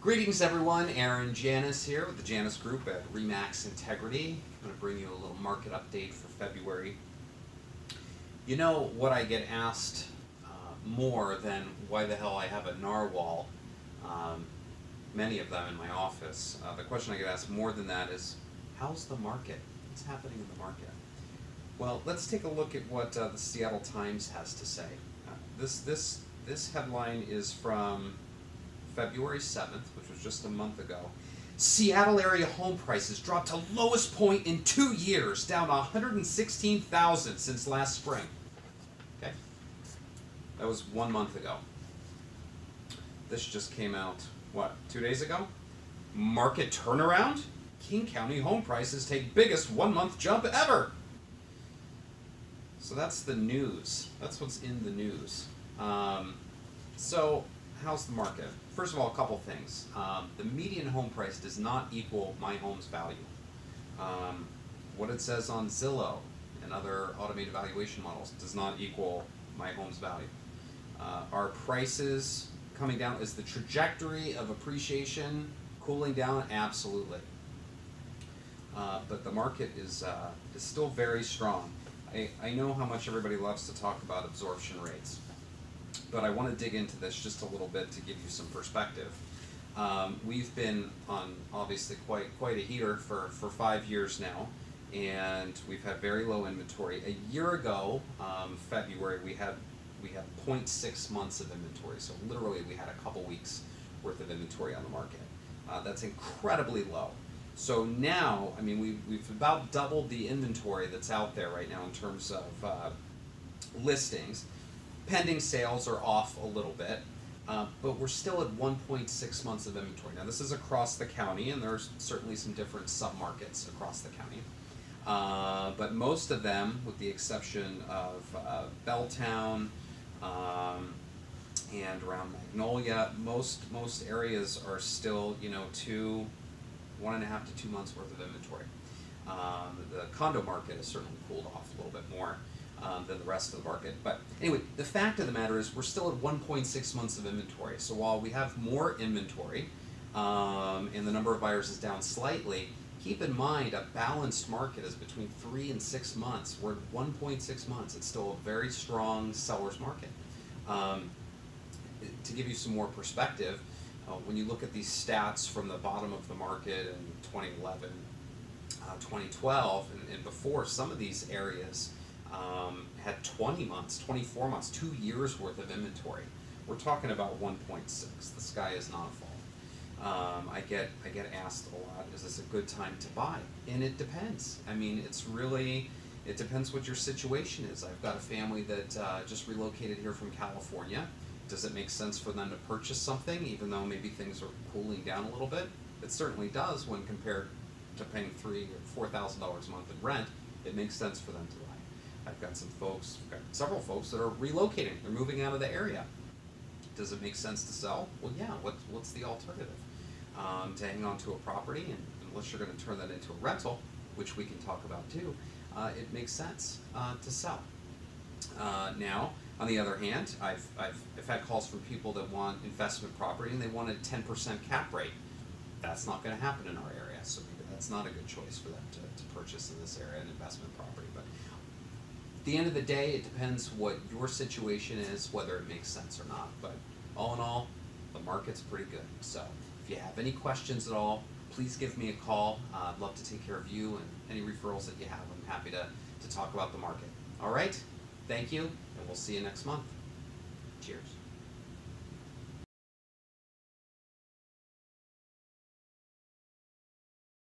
Greetings everyone, Aaron Janus here with the Janus Group at RE/MAX Integrity. I'm going to bring you a little market update for February. You know what I get asked more than why the hell I have a narwhal, many of them in my office. The question I get asked more than that is, how's the market? What's happening in the market? Well, let's take a look at what the Seattle Times has to say. This headline is from February 7th, which was just a month ago. Seattle area home prices dropped to lowest point in 2 years, down 116,000 since last spring. Okay, that was 1 month ago. This just came out, what, 2 days ago? Market turnaround? King County home prices take biggest 1 month jump ever. So that's the news. That's what's in the news. So how's the market? First of all, a couple things. The median home price does not equal my home's value. What it says on Zillow and other automated valuation models does not equal my home's value. Are prices coming down? Is the trajectory of appreciation cooling down? Absolutely. But the market is still very strong. I know how much everybody loves to talk about absorption rates, but I want to dig into this just a little bit to give you some perspective. We've been on obviously quite a heater for 5 years now, and we've had very low inventory. A year ago, February, we had 0.6 months of inventory, so literally we had a couple weeks worth of inventory on the market. That's incredibly low. So now, I mean, we've about doubled the inventory that's out there right now in terms of listings. Pending sales are off a little bit, but we're still at 1.6 months of inventory. Now, this is across the county, and there's certainly some different sub-markets across the county. But most of them, with the exception of Belltown and around Magnolia, most areas are still, 1.5 to 2 months worth of inventory. The condo market has certainly cooled off a little bit more than the rest of the market. But anyway, the fact of the matter is we're still at 1.6 months of inventory. So while we have more inventory and the number of buyers is down slightly, keep in mind a balanced market is between 3 and 6 months. We're at 1.6 months. It's still a very strong seller's market. To give you some more perspective, when you look at these stats from the bottom of the market in 2011, 2012, and before, some of these areas had 20 months, 24 months, 2 years worth of inventory. We're talking about 1.6. The sky is not falling. I get asked a lot, is this a good time to buy? And it depends. I mean, it depends what your situation is. I've got a family that just relocated here from California. Does it make sense for them to purchase something, even though maybe things are cooling down a little bit? It certainly does when compared to paying $3,000 or $4,000 a month in rent. It makes sense for them to buy. I've got several folks that are relocating. They're moving out of the area. Does it make sense to sell? Well, yeah. What's the alternative? To hang on to a property, and unless you're going to turn that into a rental, which we can talk about too, it makes sense to sell. Now, on the other hand, I've had calls from people that want investment property and they want a 10% cap rate. That's not going to happen in our area, so maybe that's not a good choice for them to purchase in this area, an investment property. But at the end of the day, it depends what your situation is, whether it makes sense or not. But all in all, the market's pretty good. So if you have any questions at all, please give me a call. I'd love to take care of you and any referrals that you have. I'm happy to talk about the market. All right? Thank you, and we'll see you next month. Cheers.